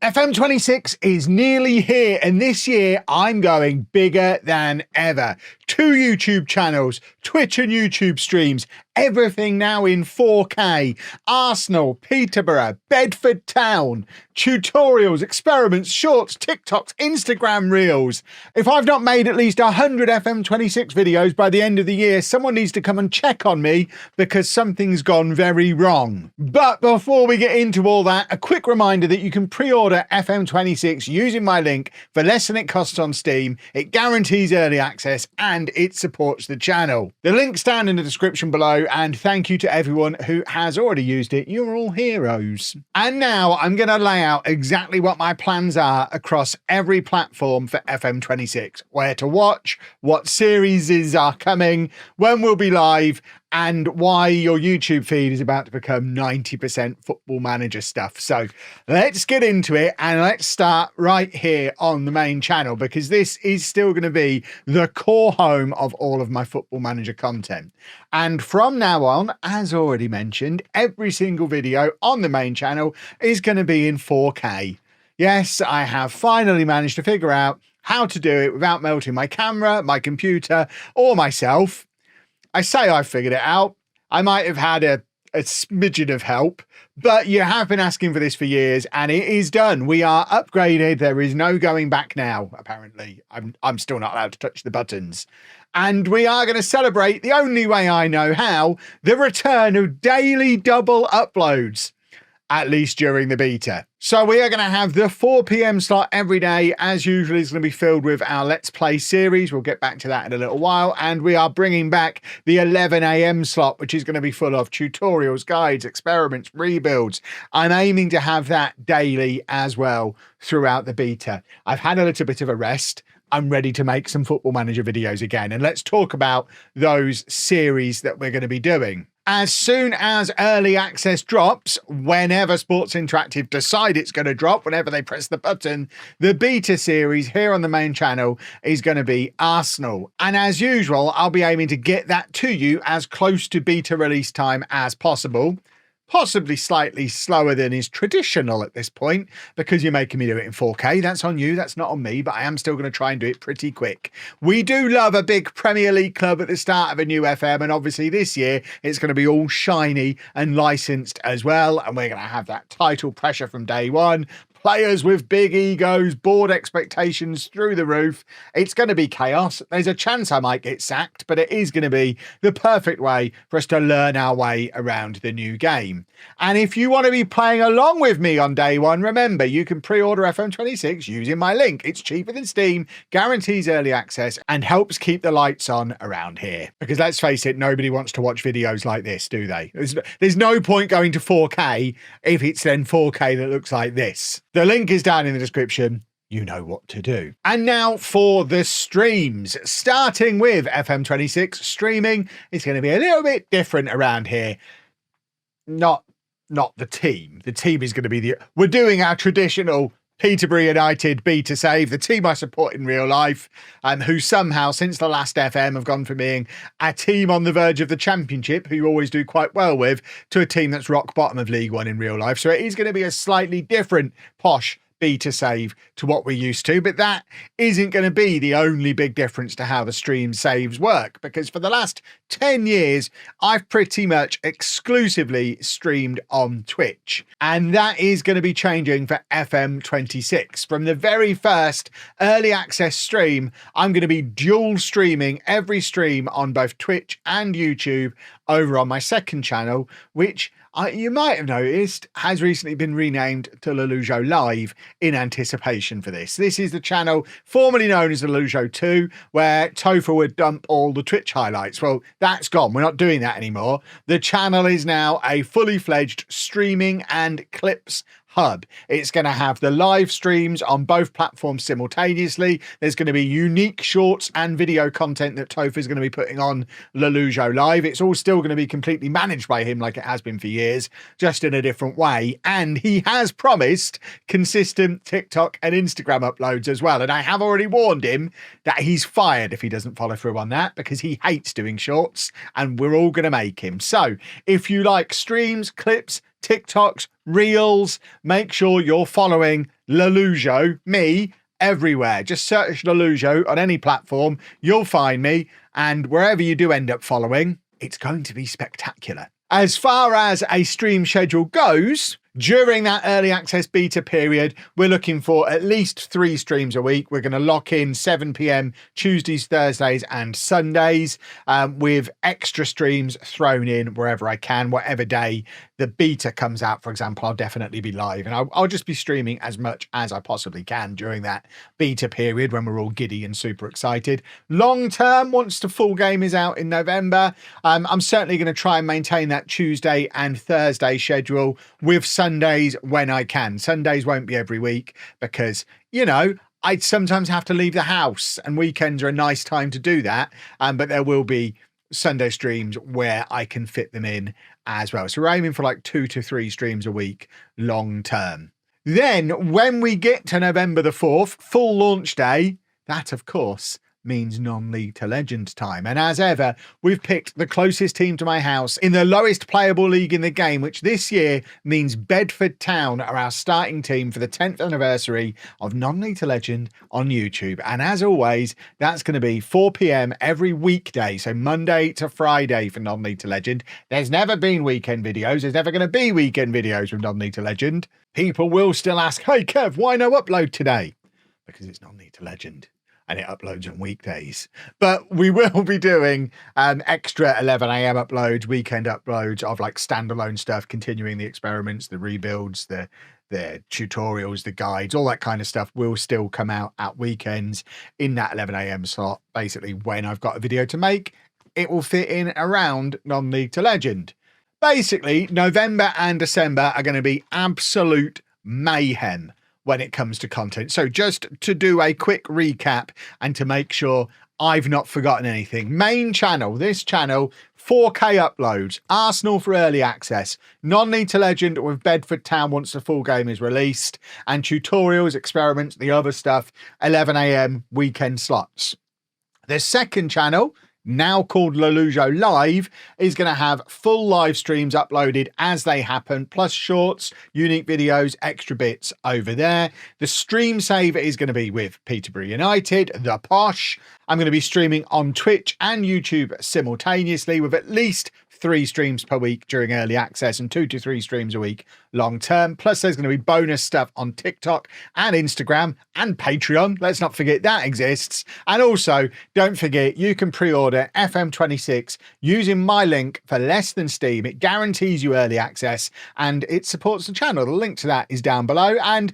FM26 is nearly here, and this year I'm going bigger than ever. 2 YouTube channels, Twitch and YouTube streams, everything now in 4K. Arsenal, Peterborough, Bedford town, tutorials, experiments, shorts, TikToks, Instagram reels. If I've not made at least 100 FM26 videos by the end of the year, someone needs to come and check on me because something's gone very wrong. But before we get into all that, a quick reminder that you can pre-order FM26 using my link for less than it costs on Steam. It guarantees early access and it supports the channel. The link's down in the description below, and thank you to everyone who has already used it. You're all heroes. And now I'm going to lay out exactly what my plans are across every platform for FM26, where to watch, what series are coming, when we'll be live, and why your YouTube feed is about to become 90% Football Manager stuff. So let's get into it, and let's start right here on the main channel, because this is still going to be the core home of all of my Football Manager content. And from now on, as already mentioned, every single video on the main channel is going to be in 4K. Yes, I have finally managed to figure out how to do it without melting my camera, my computer, or myself. I say I figured it out. I might have had a smidgen of help, but you have been asking for this for years, and it is done. We are upgraded. There is no going back now, apparently. I'm still not allowed to touch the buttons. And we are going to celebrate, the only way I know how, the return of daily double uploads, at least during the beta. So we are going to have the 4 PM slot every day. As usual, is going to be filled with our Let's Play series. We'll get back to that in a little while. And we are bringing back the 11 AM slot, which is going to be full of tutorials, guides, experiments, rebuilds. I'm aiming to have that daily as well throughout the beta. I've had a little bit of a rest. I'm ready to make some Football Manager videos again. And let's talk about those series that we're going to be doing. As soon as early access drops, whenever Sports Interactive decide it's going to drop, whenever they press the button, the beta series here on the main channel is going to be Arsenal. And as usual, I'll be aiming to get that to you as close to beta release time as possible. Possibly slightly slower than is traditional at this point, because you're making me do it in 4K. That's on you, that's not on me, but I am still going to try and do it pretty quick. We do love a big Premier League club at the start of a new FM, and obviously this year it's going to be all shiny and licensed as well, and we're going to have that title pressure from day one. Players with big egos, board expectations through the roof. It's going to be chaos. There's a chance I might get sacked, but it is going to be the perfect way for us to learn our way around the new game. And if you want to be playing along with me on day one, remember, you can pre-order FM26 using my link. It's cheaper than Steam, guarantees early access, and helps keep the lights on around here. Because let's face it, nobody wants to watch videos like this, do they? There's no point going to 4K if it's then 4K that looks like this. The link is down in the description. You know what to do. And now for the streams. Starting with FM26 streaming, it's going to be a little bit different around here. Not the team. The team is going to be we're doing our traditional Peterborough United beta save, the team I support in real life, who somehow since the last FM have gone from being a team on the verge of the championship, who you always do quite well with, to a team that's rock bottom of League One in real life. So it is going to be a slightly different posh beta save to what we're used to, but that isn't going to be the only big difference to how the stream saves work, because for the last 10 years I've pretty much exclusively streamed on Twitch, and that is going to be changing for FM26. From the very first early access stream, I'm going to be dual streaming every stream on both Twitch and YouTube over on my second channel, which you might have noticed has recently been renamed to lollujo Live in anticipation for this. This is the channel formerly known as lollujo 2, where Topher would dump all the Twitch highlights. Well, that's gone. We're not doing that anymore. The channel is now a fully fledged streaming and clips hub. It's going to have the live streams on both platforms simultaneously. There's going to be unique shorts and video content that Topher is going to be putting on lollujo Live. It's all still going to be completely managed by him like it has been for years, just in a different way. And he has promised consistent TikTok and Instagram uploads as well. And I have already warned him that he's fired if he doesn't follow through on that, because he hates doing shorts, and we're all going to make him. So if you like streams, clips, TikToks, reels, make sure you're following lollujo, me, everywhere. Just search lollujo on any platform. You'll find me. And wherever you do end up following, it's going to be spectacular. As far as a stream schedule goes, during that early access beta period, we're looking for at least 3 streams a week. We're going to lock in 7 p.m. Tuesdays, Thursdays and Sundays with extra streams thrown in wherever I can. Whatever day the beta comes out, for example, I'll definitely be live. And I'll just be streaming as much as I possibly can during that beta period when we're all giddy and super excited. Long term, once the full game is out in November, I'm certainly going to try and maintain that Tuesday and Thursday schedule with Sundays when I can. Sundays won't be every week because, you know, I'd sometimes have to leave the house and weekends are a nice time to do that. But there will be Sunday streams where I can fit them in as well. So we're aiming for like 2 to 3 streams a week long term. Then when we get to November the 4th, full launch day, that of course means non-League to Legend time. And as ever, we've picked the closest team to my house in the lowest playable league in the game, which this year means Bedford Town are our starting team for the 10th anniversary of non-League to Legend on YouTube. And as always, that's going to be 4 p.m. every weekday, so Monday to Friday for non-League to Legend. There's never been weekend videos. There's never going to be weekend videos with non-League to Legend. People will still ask, hey Kev, why no upload today? Because it's non-League to Legend. And it uploads on weekdays. But we will be doing extra 11 a.m. uploads, weekend uploads of like standalone stuff, continuing the experiments, the rebuilds, the tutorials, the guides, all that kind of stuff will still come out at weekends in that 11 a.m. slot. Basically, when I've got a video to make, it will fit in around non-League to Legend. Basically, November and December are going to be absolute mayhem when it comes to content. So just to do a quick recap and to make sure I've not forgotten anything. Main channel, this channel, 4K uploads, Arsenal for early access, non-League to Legend with Bedford Town once the full game is released, and tutorials, experiments, the other stuff, 11 a.m. weekend slots. The second channel, now called lollujo Live, is going to have full live streams uploaded as they happen, plus shorts, unique videos, extra bits over there. The stream saver is going to be with Peterborough United, the Posh. I'm going to be streaming on Twitch and YouTube simultaneously with at least 3 streams per week during early access and 2 to 3 streams a week long term. Plus there's going to be bonus stuff on TikTok and Instagram and Patreon. Let's not forget that exists. And also don't forget you can pre-order FM26 using my link for less than Steam. It guarantees you early access and it supports the channel. The link to that is down below. And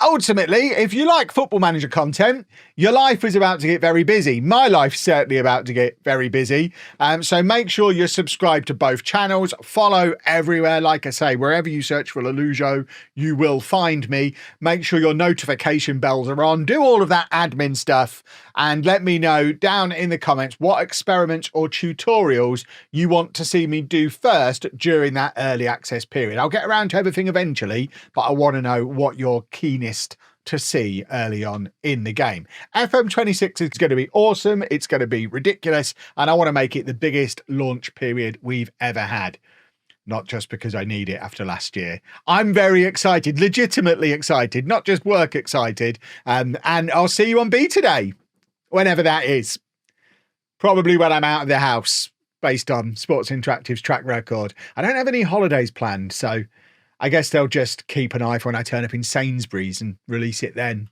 ultimately, if you like Football Manager content, your life is about to get very busy. My life's certainly about to get very busy. So make sure you're subscribed to both channels. Follow everywhere. Like I say, wherever you search for lollujo, you will find me. Make sure your notification bells are on. Do all of that admin stuff. And let me know down in the comments what experiments or tutorials you want to see me do first during that early access period. I'll get around to everything eventually, but I want to know what you're keenest to see early on in the game. FM26 is going to be awesome. It's going to be ridiculous. And I want to make it the biggest launch period we've ever had. Not just because I need it after last year. I'm very excited, legitimately excited, not just work excited. And I'll see you on beta day, whenever that is. Probably when I'm out of the house, based on Sports Interactive's track record. I don't have any holidays planned, so I guess they'll just keep an eye for when I turn up in Sainsbury's and release it then.